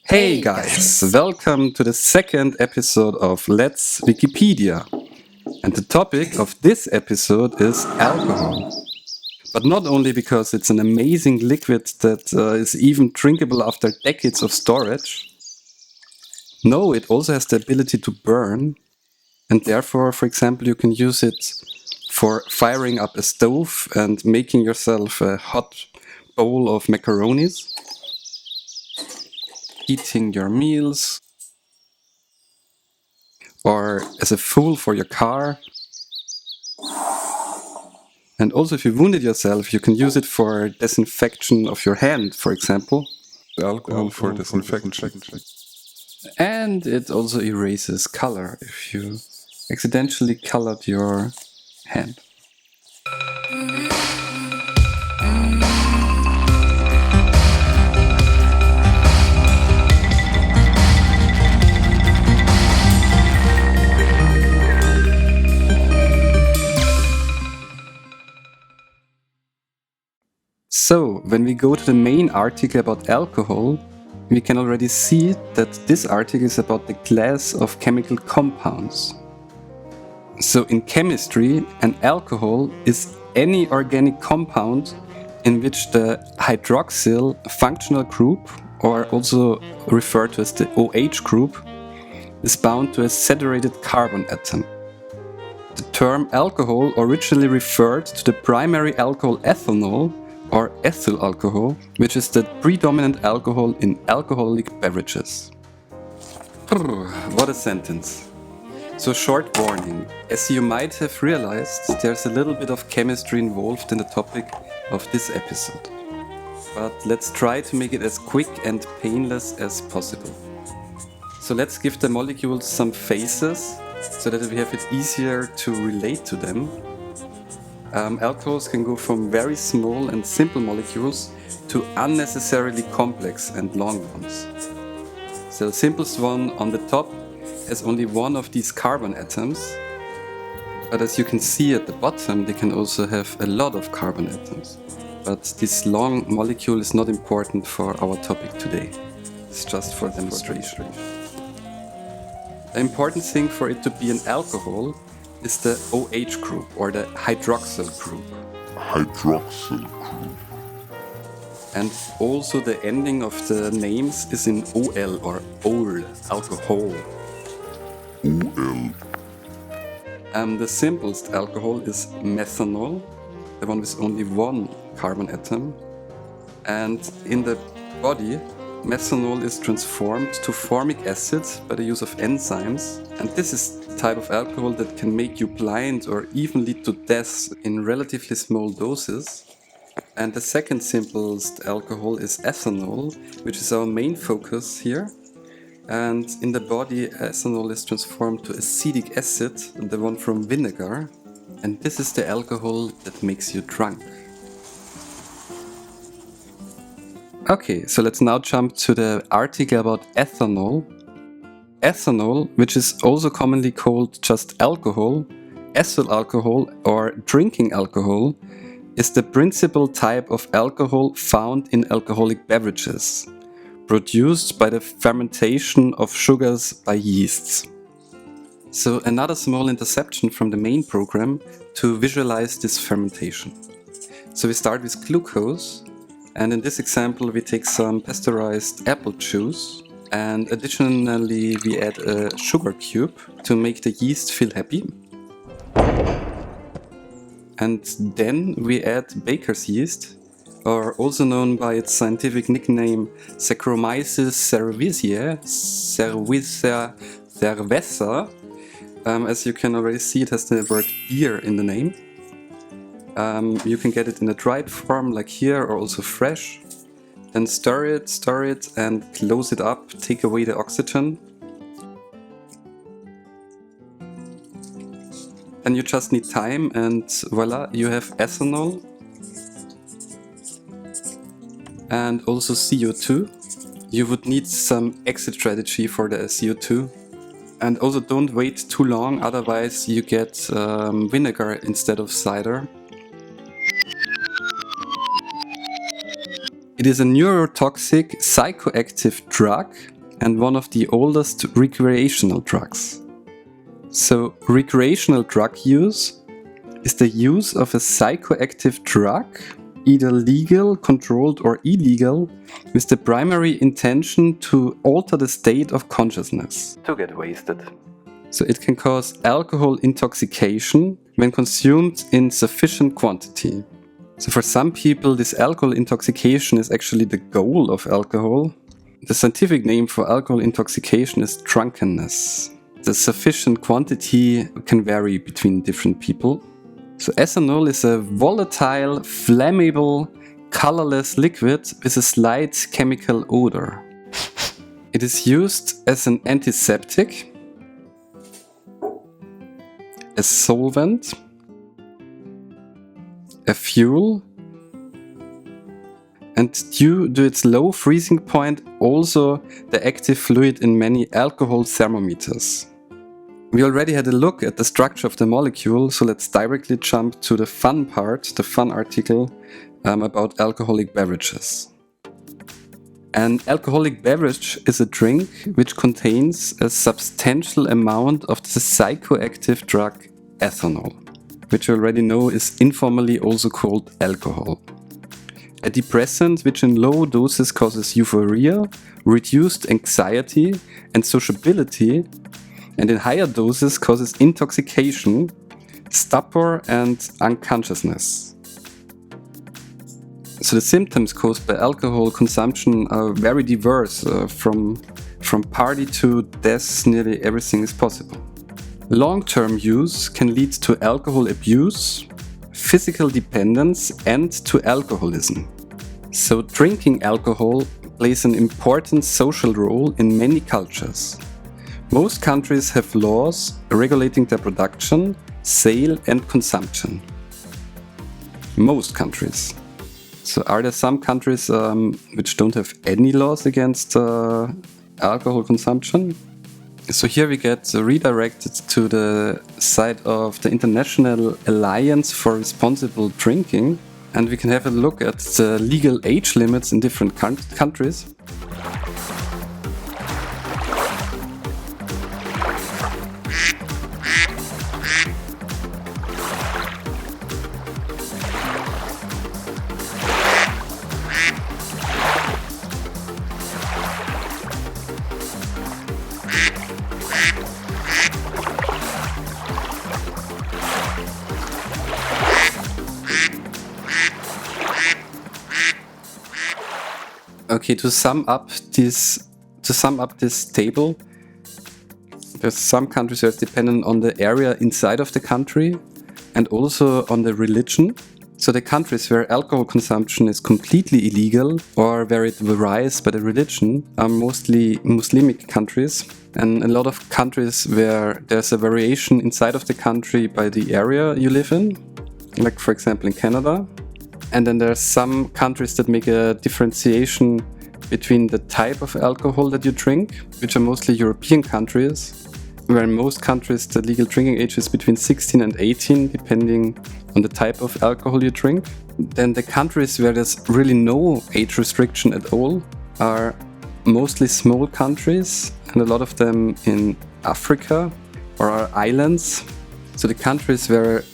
Hey guys, welcome to the second episode of Let's Wikipedia. And the topic of this episode is alcohol. But not only because it's an amazing liquid that is even drinkable after decades of storage. No, it also has the ability to burn. And therefore, for example, you can use it for firing up a stove and making yourself a hot bowl of macaronis, heating your meals, or as a fuel for your car. And also, if you wounded yourself, you can use it for disinfection of your hand, for example. Alcohol for disinfection. And it also erases color if you accidentally colored your hand. So, when we go to the main article about alcohol, we can already see that this article is about the class of chemical compounds. So in chemistry, an alcohol is any organic compound in which the hydroxyl functional group, or also referred to as the OH group, is bound to a saturated carbon atom. The term alcohol originally referred to the primary alcohol ethanol, or ethyl alcohol, which is the predominant alcohol in alcoholic beverages. What a sentence. So, short warning. As you might have realized, there's a little bit of chemistry involved in the topic of this episode. But let's try to make it as quick and painless as possible. So let's give the molecules some faces so that we have it easier to relate to them. Alcohols can go from very small and simple molecules to unnecessarily complex and long ones. So the simplest one on the top has only one of these carbon atoms, but as you can see at the bottom, they can also have a lot of carbon atoms. But this long molecule is not important for our topic today. It's just for demonstration. The important thing for it to be an alcohol is the OH group, or the hydroxyl group. And also the ending of the names is in OL, or OL, alcohol. The simplest alcohol is methanol, the one with only one carbon atom. And in the body, methanol is transformed to formic acid by the use of enzymes. And this is the type of alcohol that can make you blind or even lead to death in relatively small doses. And the second simplest alcohol is ethanol, which is our main focus here. And in the body, ethanol is transformed to acetic acid, the one from vinegar. And this is the alcohol that makes you drunk. Okay, so let's now jump to the article about ethanol. Ethanol, which is also commonly called just alcohol, ethyl alcohol, or drinking alcohol, is the principal type of alcohol found in alcoholic beverages, produced by the fermentation of sugars by yeasts. So another small interception from the main program to visualize this fermentation. So we start with glucose, and in this example we take some pasteurized apple juice, and additionally we add a sugar cube to make the yeast feel happy. And then we add baker's yeast, or also known by its scientific nickname Saccharomyces cerevisiae, cerveza. As you can already see, it has the word beer in the name. You can get it in a dried form like here, or also fresh. Then stir it and close it up, take away the oxygen. Then you just need time, and voila, you have ethanol. And also CO2. You would need some exit strategy for the CO2. And also don't wait too long, otherwise you get vinegar instead of cider. It is a neurotoxic psychoactive drug and one of the oldest recreational drugs. So, recreational drug use is the use of a psychoactive drug, either legal, controlled, or illegal, with the primary intention to alter the state of consciousness. To get wasted. So it can cause alcohol intoxication when consumed in sufficient quantity. So for some people, this alcohol intoxication is actually the goal of alcohol. The scientific name for alcohol intoxication is drunkenness. The sufficient quantity can vary between different people. So ethanol is a volatile, flammable, colorless liquid with a slight chemical odor. It is used as an antiseptic, a solvent, a fuel, and due to its low freezing point, also the active fluid in many alcohol thermometers. We already had a look at the structure of the molecule, so let's directly jump to the fun part, the fun article about alcoholic beverages. An alcoholic beverage is a drink which contains a substantial amount of the psychoactive drug ethanol, which you already know is informally also called alcohol. A depressant which in low doses causes euphoria, reduced anxiety and sociability, and in higher doses causes intoxication, stupor and unconsciousness. So the symptoms caused by alcohol consumption are very diverse. From party to death, nearly everything is possible. Long-term use can lead to alcohol abuse, physical dependence, and to alcoholism. So drinking alcohol plays an important social role in many cultures. Most countries have laws regulating their production, sale, and consumption. Most countries. So are there some countries which don't have any laws against alcohol consumption? So here we get redirected to the site of the International Alliance for Responsible Drinking, and we can have a look at the legal age limits in different countries. Okay, to sum up this table, there's some countries where it's dependent on the area inside of the country and also on the religion. So the countries where alcohol consumption is completely illegal or where it varies by the religion are mostly Muslimic countries, and a lot of countries where there's a variation inside of the country by the area you live in, like for example in Canada. And then there are some countries that make a differentiation between the type of alcohol that you drink, which are mostly European countries, where in most countries the legal drinking age is between 16 and 18, depending on the type of alcohol you drink. Then the countries where there's really no age restriction at all are mostly small countries, and a lot of them in Africa or are islands. So the countries where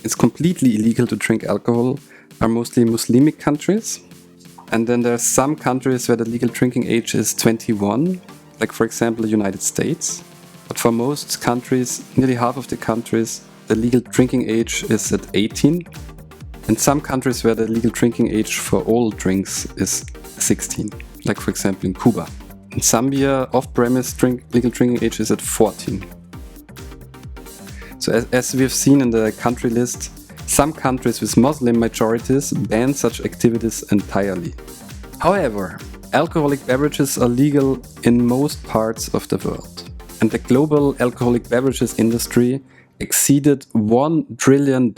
it's completely illegal to drink alcohol are mostly Muslimic countries. And then there are some countries where the legal drinking age is 21, like for example the United States. But for most countries, nearly half of the countries, the legal drinking age is at 18. And some countries where the legal drinking age for all drinks is 16, like for example in Cuba. In Zambia, off-premise legal drinking age is at 14. So as we have seen in the country list, some countries with Muslim majorities ban such activities entirely. However, alcoholic beverages are legal in most parts of the world, and the global alcoholic beverages industry exceeded $1 trillion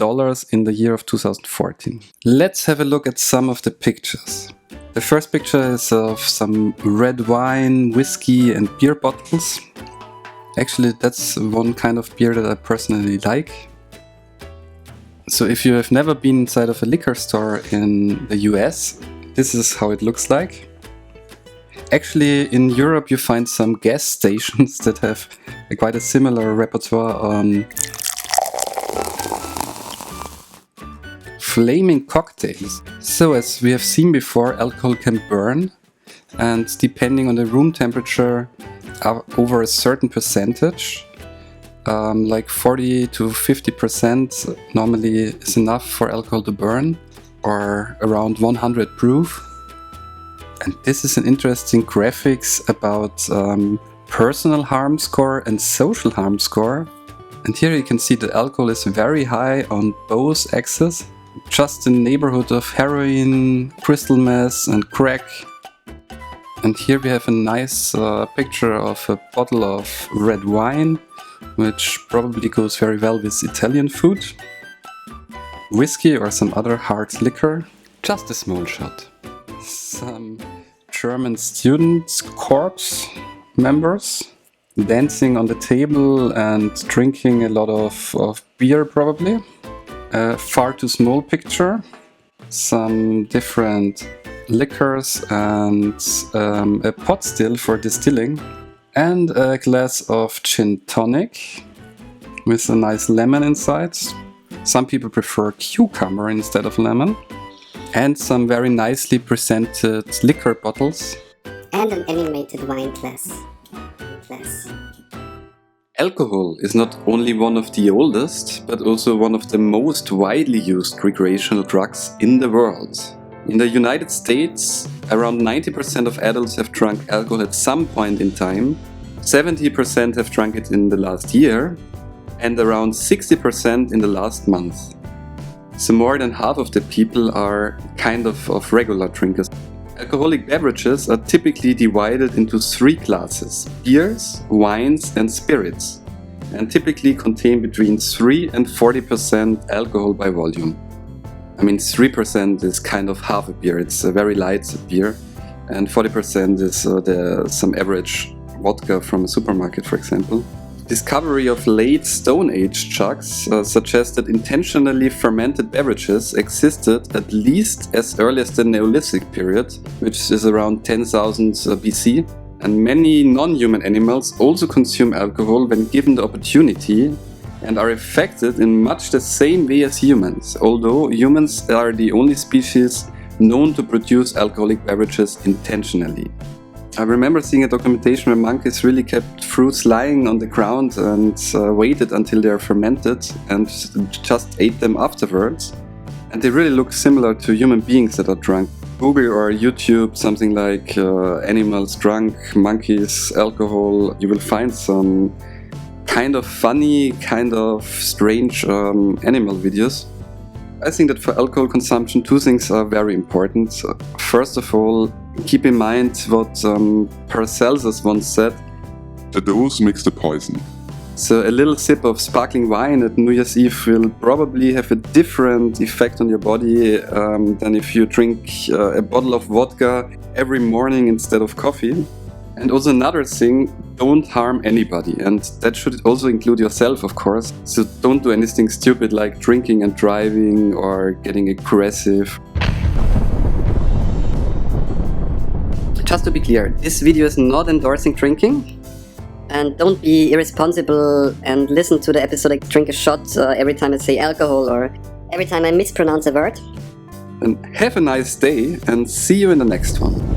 in the year of 2014. Let's have a look at some of the pictures. The first picture is of some red wine, whiskey and beer bottles. Actually, that's one kind of beer that I personally like. So if you have never been inside of a liquor store in the US, this is how it looks like. Actually, in Europe you find some gas stations that have quite a similar repertoire on flaming cocktails. So as we have seen before, alcohol can burn, and depending on the room temperature, over a certain percentage, like 40 to 50% normally is enough for alcohol to burn, or around 100 proof. And this is an interesting graphics about personal harm score and social harm score. And here you can see that alcohol is very high on both axes, just in the neighborhood of heroin, crystal meth and crack. And here we have a nice picture of a bottle of red wine, which probably goes very well with Italian food. Whiskey or some other hard liquor, just a small shot. Some German student corps members dancing on the table and drinking a lot of beer probably. A far too small picture. Some different liquors and a pot still for distilling. And a glass of gin tonic with a nice lemon inside. Some people prefer cucumber instead of lemon. And some very nicely presented liquor bottles. And an animated wine glass. Alcohol is not only one of the oldest, but also one of the most widely used recreational drugs in the world. In the United States, around 90% of adults have drunk alcohol at some point in time, 70% have drunk it in the last year, and around 60% in the last month. So more than half of the people are kind of regular drinkers. Alcoholic beverages are typically divided into three classes: beers, wines and spirits, and typically contain between 3 and 40% alcohol by volume. I mean, 3% is kind of half a beer, it's a very light beer, and 40% is some average vodka from a supermarket, for example. Discovery of late Stone Age jugs suggests that intentionally fermented beverages existed at least as early as the Neolithic period, which is around 10,000 BC. And many non-human animals also consume alcohol when given the opportunity and are affected in much the same way as humans, although humans are the only species known to produce alcoholic beverages intentionally. I remember seeing a documentation where monkeys really kept fruits lying on the ground and waited until they are fermented and just ate them afterwards. And they really look similar to human beings that are drunk. Google or YouTube something like animals drunk, monkeys, alcohol. You will find some kind of funny, kind of strange animal videos. I think that for alcohol consumption, two things are very important. First of all, keep in mind what Paracelsus once said. The dose makes the poison. So a little sip of sparkling wine at New Year's Eve will probably have a different effect on your body than if you drink a bottle of vodka every morning instead of coffee. And also another thing, don't harm anybody, and that should also include yourself, of course. So don't do anything stupid like drinking and driving or getting aggressive. Just to be clear, this video is not endorsing drinking. And don't be irresponsible and listen to the episode like drink a shot every time I say alcohol or every time I mispronounce a word. And have a nice day and see you in the next one.